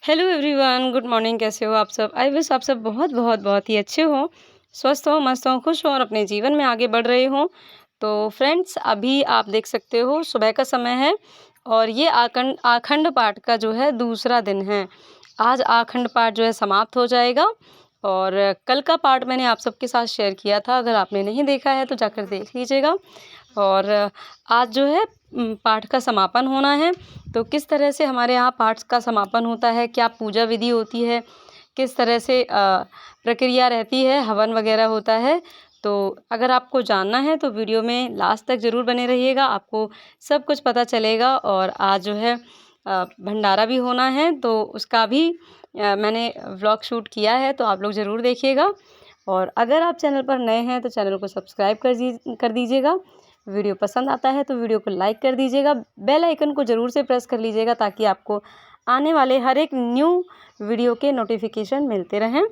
Hello everyone, good morning. कैसे हो आप सब? आई विश आप सब बहुत बहुत बहुत ही अच्छे हो, स्वस्थ हो, मस्त हो, खुश हो और अपने जीवन में आगे बढ़ रहे हो। तो फ्रेंड्स, अभी आप देख सकते हो सुबह का समय है और ये आखंड आखंड पाठ का जो है दूसरा दिन है। आज आखंड पाठ जो है समाप्त हो जाएगा और कल का पाठ मैंने आप सबके साथ शेयर किया था। अगर आपने नहीं देखा है तो जाकर देख लीजिएगा। और आज जो है पाठ का समापन होना है। तो किस तरह से हमारे यहाँ पाठ का समापन होता है, क्या पूजा विधि होती है, किस तरह से प्रक्रिया रहती है, हवन वगैरह होता है। तो अगर आपको जानना है तो वीडियो में लास्ट तक ज़रूर बने रहिएगा, आपको सब कुछ पता चलेगा। और आज जो है भंडारा भी होना है तो उसका भी मैंने व्लॉग शूट किया है, तो आप लोग ज़रूर देखिएगा। और अगर आप चैनल पर नए हैं तो चैनल को सब्सक्राइब कर दीजिएगा। वीडियो पसंद आता है तो वीडियो को लाइक कर दीजिएगा। बेल आइकन को ज़रूर से प्रेस कर लीजिएगा ताकि आपको आने वाले हर एक न्यू वीडियो के नोटिफिकेशन मिलते रहें।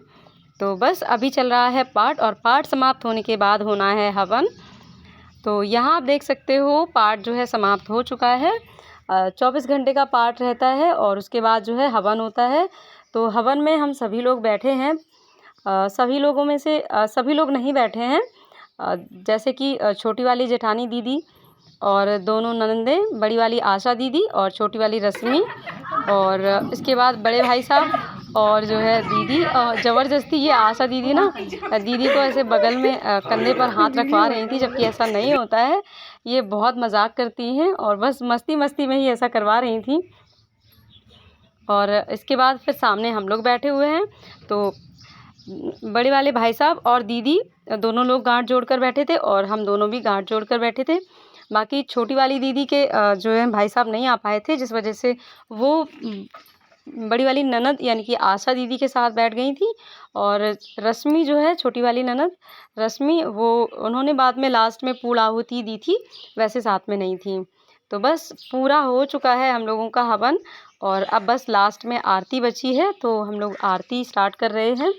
तो बस अभी चल रहा है पाठ और पाठ समाप्त होने के बाद होना है हवन। तो यहाँ आप देख सकते हो पाठ जो है समाप्त हो चुका है। 24 घंटे का पाठ रहता है और उसके बाद जो है हवन होता है। तो हवन में हम सभी लोग बैठे हैं। सभी लोगों में से सभी लोग नहीं बैठे हैं। जैसे कि छोटी वाली जेठानी दीदी और दोनों ननंदें, बड़ी वाली आशा दीदी और छोटी वाली रश्मि, और इसके बाद बड़े भाई साहब और जो है दीदी। और ज़बरदस्ती ये आशा दीदी ना दीदी को ऐसे बगल में कंधे पर हाथ रखवा रही थी, जबकि ऐसा नहीं होता है। ये बहुत मजाक करती हैं और बस मस्ती मस्ती में ही ऐसा करवा रही थी। और इसके बाद फिर सामने हम लोग बैठे हुए हैं। तो बड़े वाले भाई साहब और दीदी दोनों लोग गांठ जोड़कर बैठे थे और हम दोनों भी गांठ जोड़कर बैठे थे। बाकी छोटी वाली दीदी के जो है भाई साहब नहीं आ पाए थे, जिस वजह से वो बड़ी वाली ननद यानी कि आशा दीदी के साथ बैठ गई थी। और रश्मि जो है छोटी वाली ननद रश्मि, वो उन्होंने बाद में लास्ट में पूर्ण आहुति दी थी, वैसे साथ में नहीं थी। तो बस पूरा हो चुका है हम लोगों का हवन और अब बस लास्ट में आरती बची है। तो हम लोग आरती स्टार्ट कर रहे हैं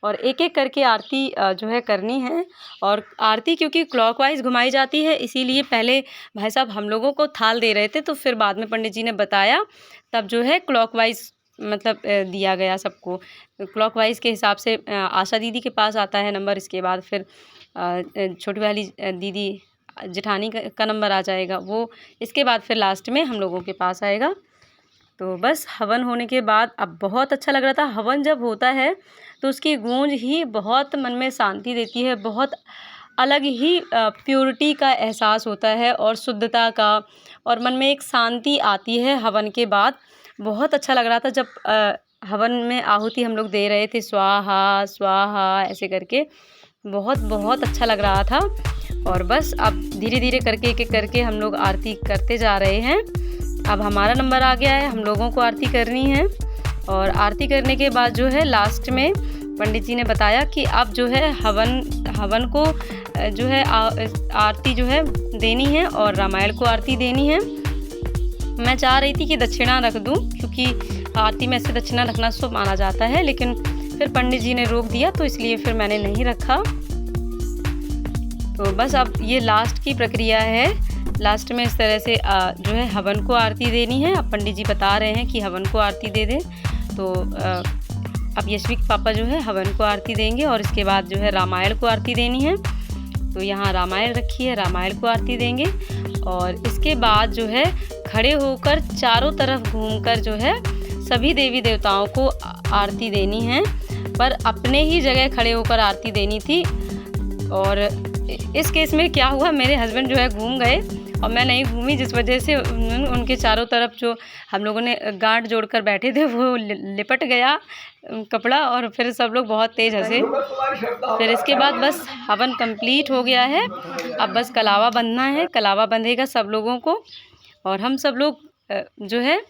और एक एक करके आरती जो है करनी है। और आरती क्योंकि क्लॉकवाइज घुमाई जाती है, इसीलिए पहले भाई साहब हम लोगों को थाल दे रहे थे, तो फिर बाद में पंडित जी ने बताया, तब जो है क्लॉकवाइज मतलब दिया गया सबको। क्लॉकवाइज के हिसाब से आशा दीदी के पास आता है नंबर, इसके बाद फिर छोटी वाली दीदी जेठानी का नंबर आ जाएगा वो, इसके बाद फिर लास्ट में हम लोगों के पास आएगा। तो बस हवन होने के बाद अब बहुत अच्छा लग रहा था। हवन जब होता है तो उसकी गूंज ही बहुत मन में शांति देती है, बहुत अलग ही प्योरिटी का एहसास होता है और शुद्धता का, और मन में एक शांति आती है हवन के बाद। बहुत अच्छा लग रहा था जब हवन में आहुति हम लोग दे रहे थे, स्वाहा स्वाहा ऐसे करके, बहुत बहुत अच्छा लग रहा था। और बस अब धीरे धीरे करके एक एक करके हम लोग आरती करते जा रहे हैं। अब हमारा नंबर आ गया है, हम लोगों को आरती करनी है। और आरती करने के बाद जो है लास्ट में पंडित जी ने बताया कि अब जो है हवन को जो है आरती जो है देनी है और रामायण को आरती देनी है। मैं चाह रही थी कि दक्षिणा रख दूं, क्योंकि आरती में से दक्षिणा रखना शुभ माना जाता है, लेकिन फिर पंडित जी ने रोक दिया तो इसलिए फिर मैंने नहीं रखा। तो बस अब ये लास्ट की प्रक्रिया है। लास्ट में इस तरह से जो है हवन को आरती देनी है। अब पंडित जी बता रहे हैं कि हवन को आरती दे दें। तो अब यशवी के पापा जो है हवन को आरती देंगे और इसके बाद जो है रामायण को आरती देनी है। तो यहाँ रामायण रखी है, रामायण को आरती देंगे। और इसके बाद जो है खड़े होकर चारों तरफ घूमकर जो है सभी देवी देवताओं को आरती देनी है, पर अपने ही जगह खड़े होकर आरती देनी थी। और इस केस में क्या हुआ, मेरे हस्बैंड जो है घूम गए और मैं नहीं घूमी, जिस वजह से उनके चारों तरफ जो हम लोगों ने गांठ जोड़कर बैठे थे वो लिपट गया कपड़ा, और फिर सब लोग बहुत तेज़ हंसे। फिर इसके बाद बस हवन कंप्लीट हो गया है। अब बस कलावा बंधना है, कलावा बंधेगा सब लोगों को। और हम सब लोग जो है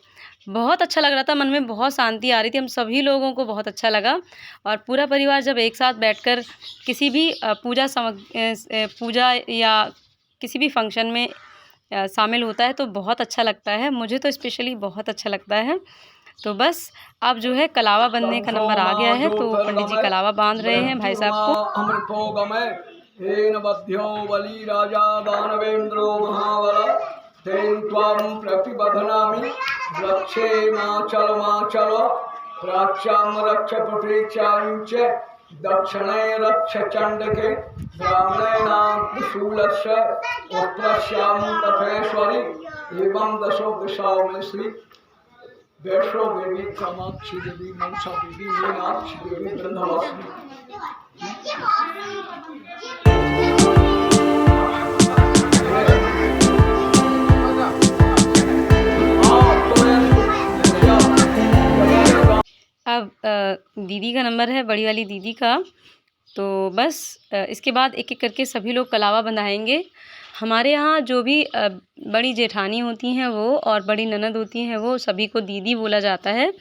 बहुत अच्छा लग रहा था, मन में बहुत शांति आ रही थी, हम सभी लोगों को बहुत अच्छा लगा। और पूरा परिवार जब एक साथ बैठकर किसी भी पूजा या किसी भी फंक्शन में शामिल होता है तो बहुत अच्छा लगता है। मुझे तो स्पेशली बहुत अच्छा लगता है। तो बस अब जो है कलावा बांधने का नंबर आ गया है, तो पंडित जी कलावा बांध रहे हैं भाई साहब को। प्राच्याम रक्ष पटे चायुच दक्षिणे रक्ष चंडके ब्राह्मणेनां त्रिशूलस्य उत्तरस्याम तथेश्वरी एवं दशो दिशाओं में श्री वैष्णो देवी कामाक्षी देवी मनसा देवी मीनाक्षी देवी वृंदावनी अब दीदी का नंबर है, बड़ी वाली दीदी का। तो बस इसके बाद एक एक करके सभी लोग कलावा बंधाएंगे। हमारे यहाँ जो भी बड़ी जेठानी होती हैं वो और बड़ी ननद होती हैं वो सभी को दीदी बोला जाता है।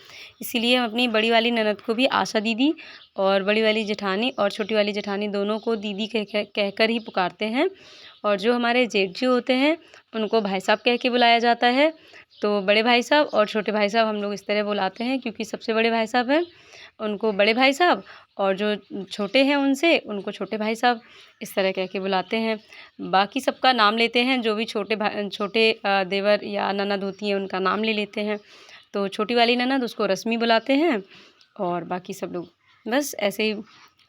इसीलिए हम अपनी बड़ी वाली ननद को भी आशा दीदी और बड़ी वाली जेठानी और छोटी वाली जेठानी दोनों को दीदी कहकर ही पुकारते हैं। और जो हमारे जेठ जी होते हैं उनको भाई साहब कह के बुलाया जाता है। तो बड़े भाई साहब और छोटे भाई साहब हम लोग इस तरह बुलाते हैं, क्योंकि सबसे बड़े भाई साहब हैं उनको बड़े भाई साहब और जो छोटे हैं उनसे उनको छोटे भाई साहब, इस तरह कह के बुलाते हैं। बाकी सबका नाम लेते हैं, जो भी छोटे देवर या ननद होती हैं उनका नाम ले लेते हैं। तो छोटी वाली ननद उसको रश्मि बुलाते हैं और बाकी सब लोग बस ऐसे ही।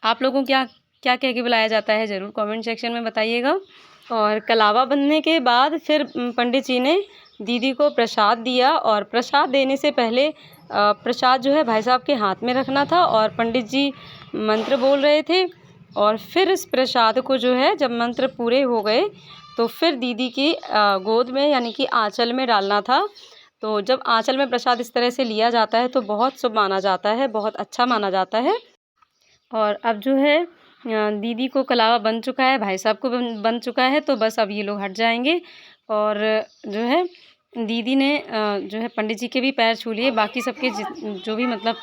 आप लोगों को क्या क्या कह के बुलाया जाता है ज़रूर कमेंट सेक्शन में बताइएगा। और कलावा बनने के बाद फिर पंडित जी ने दीदी को प्रसाद दिया और प्रसाद देने से पहले प्रसाद जो है भाई साहब के हाथ में रखना था और पंडित जी मंत्र बोल रहे थे। और फिर इस प्रसाद को जो है जब मंत्र पूरे हो गए तो फिर दीदी की गोद में यानी कि आंचल में डालना था। तो जब आंचल में प्रसाद इस तरह से लिया जाता है तो बहुत शुभ माना जाता है, बहुत अच्छा माना जाता है। और अब जो है दीदी को कलावा बन चुका है, भाई साहब को बन चुका है, तो बस अब ये लोग हट जाएंगे। और जो है दीदी ने जो है पंडित जी के भी पैर छू लिए, बाकी सबके जो भी मतलब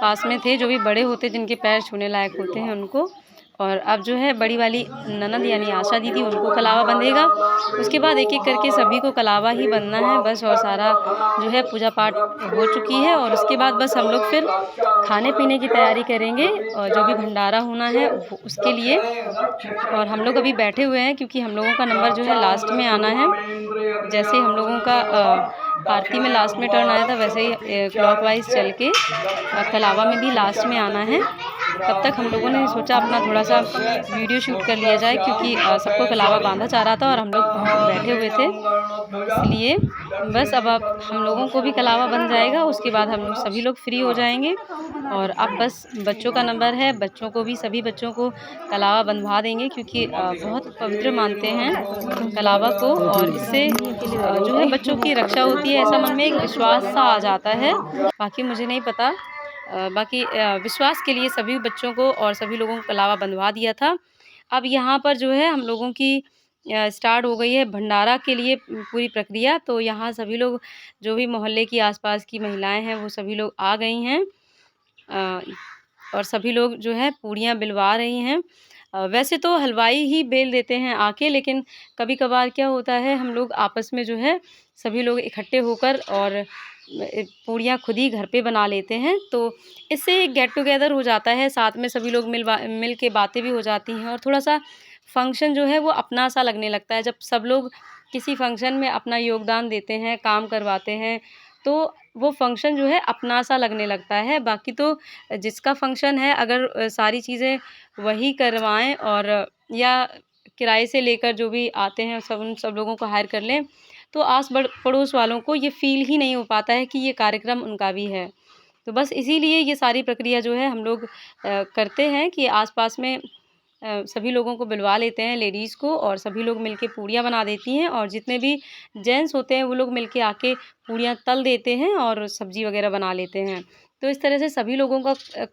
पास में थे, जो भी बड़े होते जिनके पैर छूने लायक होते हैं उनको। और अब जो है बड़ी वाली ननद यानी आशा दीदी उनको कलावा बंधेगा। उसके बाद एक एक करके सभी को कलावा ही बंधना है बस। और सारा जो है पूजा पाठ हो चुकी है और उसके बाद बस हम लोग फिर खाने पीने की तैयारी करेंगे और जो भी भंडारा होना है उसके लिए। और हम लोग अभी बैठे हुए हैं क्योंकि हम लोगों का नंबर जो है लास्ट में आना है। जैसे हम लोगों का आरती में लास्ट में टर्न आया था वैसे ही क्लॉकवाइज चल के कलावा में भी लास्ट में आना है। तब तक हम लोगों ने सोचा अपना थोड़ा सा वीडियो शूट कर लिया जाए, क्योंकि सबको कलावा बांधा जा रहा था और हम लोग बैठे हुए थे, इसलिए बस अब हम लोगों को भी कलावा बन जाएगा। उसके बाद हम लोग सभी लोग फ्री हो जाएंगे और अब बस बच्चों का नंबर है, बच्चों को भी सभी बच्चों को कलावा बंधवा देंगे, क्योंकि बहुत पवित्र मानते हैं कलावा को। और इससे जो है बच्चों की रक्षा होती है, ऐसा मन में एक विश्वास सा आ जाता है। बाकी मुझे नहीं पता, बाकी विश्वास के लिए सभी बच्चों को और सभी लोगों को कलावा बंधवा दिया था। अब यहाँ पर जो है हम लोगों की स्टार्ट हो गई है भंडारा के लिए पूरी प्रक्रिया। तो यहाँ सभी लोग जो भी मोहल्ले की आसपास की महिलाएं हैं वो सभी लोग आ गई हैं और सभी लोग जो है पूड़ियाँ बिलवा रही हैं। वैसे तो हलवाई ही बेल देते हैं आके, लेकिन कभी कभार क्या होता है हम लोग आपस में जो है सभी लोग इकट्ठे होकर और पूड़ियाँ खुद ही घर पे बना लेते हैं। तो इससे एक गेट टुगेदर हो जाता है, साथ में सभी लोग मिल के बातें भी हो जाती हैं और थोड़ा सा फंक्शन जो है वो अपना सा लगने लगता है। जब सब लोग किसी फंक्शन में अपना योगदान देते हैं, काम करवाते हैं, तो वो फंक्शन जो है अपना सा लगने लगता है। बाकी तो जिसका फंक्शन है अगर सारी चीज़ें वही करवाएं और या किराए से लेकर जो भी आते हैं उन सब लोगों को हायर कर लें, तो आस पड़ोस वालों को ये फ़ील ही नहीं हो पाता है कि ये कार्यक्रम उनका भी है। तो बस इसीलिए ये सारी प्रक्रिया जो है हम लोग करते हैं कि आसपास में सभी लोगों को बुलवा लेते हैं लेडीज़ को और सभी लोग मिलके पूड़ियाँ बना देती हैं और जितने भी जेंट्स होते हैं वो लोग मिलके आके पूड़ियाँ तल देते हैं और सब्ज़ी वगैरह बना लेते हैं। तो इस तरह से सभी लोगों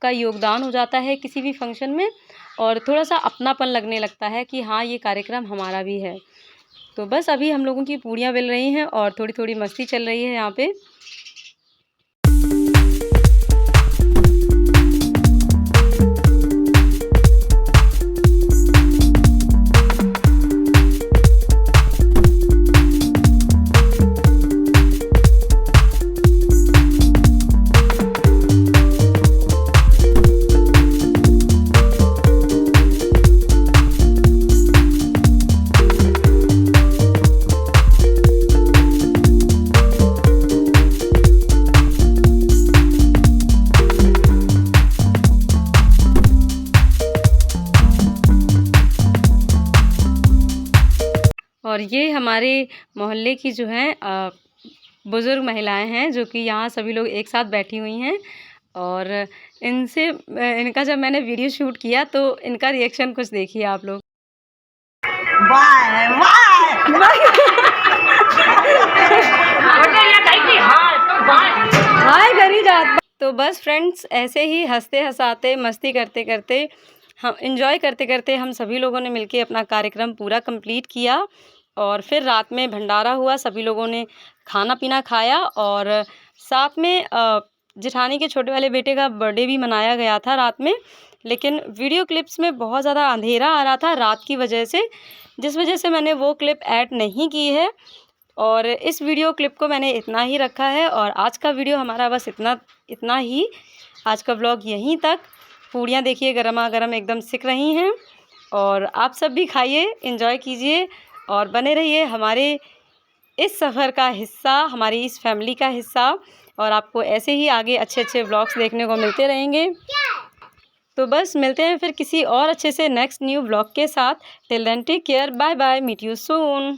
का योगदान हो जाता है किसी भी फंक्शन में और थोड़ा सा अपनापन लगने लगता है कि हाँ ये कार्यक्रम हमारा भी है। तो बस अभी हम लोगों की पूड़ियाँ बेल रही हैं और थोड़ी थोड़ी मस्ती चल रही है यहाँ पे। और ये हमारे मोहल्ले की जो हैं बुज़ुर्ग महिलाएं हैं जो कि यहाँ सभी लोग एक साथ बैठी हुई हैं। और इनसे इनका जब मैंने वीडियो शूट किया तो इनका रिएक्शन कुछ देखिए आप लोग। हाय करी जात। तो बस फ्रेंड्स, ऐसे ही हंसते हंसाते मस्ती करते करते हम एंजॉय करते करते हम सभी लोगों ने मिलके अपना कार्यक्रम पूरा कंप्लीट किया। और फिर रात में भंडारा हुआ, सभी लोगों ने खाना पीना खाया और साथ में जेठानी के छोटे वाले बेटे का बर्थडे भी मनाया गया था रात में। लेकिन वीडियो क्लिप्स में बहुत ज़्यादा अंधेरा आ रहा था रात की वजह से, जिस वजह से मैंने वो क्लिप ऐड नहीं की है। और इस वीडियो क्लिप को मैंने इतना ही रखा है। और आज का वीडियो हमारा बस इतना ही। आज का व्लॉग यहीं तक। पूड़ियाँ देखिए गरमा गरम एकदम सिक रही हैं और आप सब भी खाइए, एंजॉय कीजिए और बने रहिए हमारे इस सफ़र का हिस्सा, हमारी इस फैमिली का हिस्सा। और आपको ऐसे ही आगे अच्छे अच्छे व्लॉग्स देखने को मिलते रहेंगे। तो बस मिलते हैं फिर किसी और अच्छे से नेक्स्ट न्यू व्लॉग के साथ। Till then take care, bye bye, meet you soon.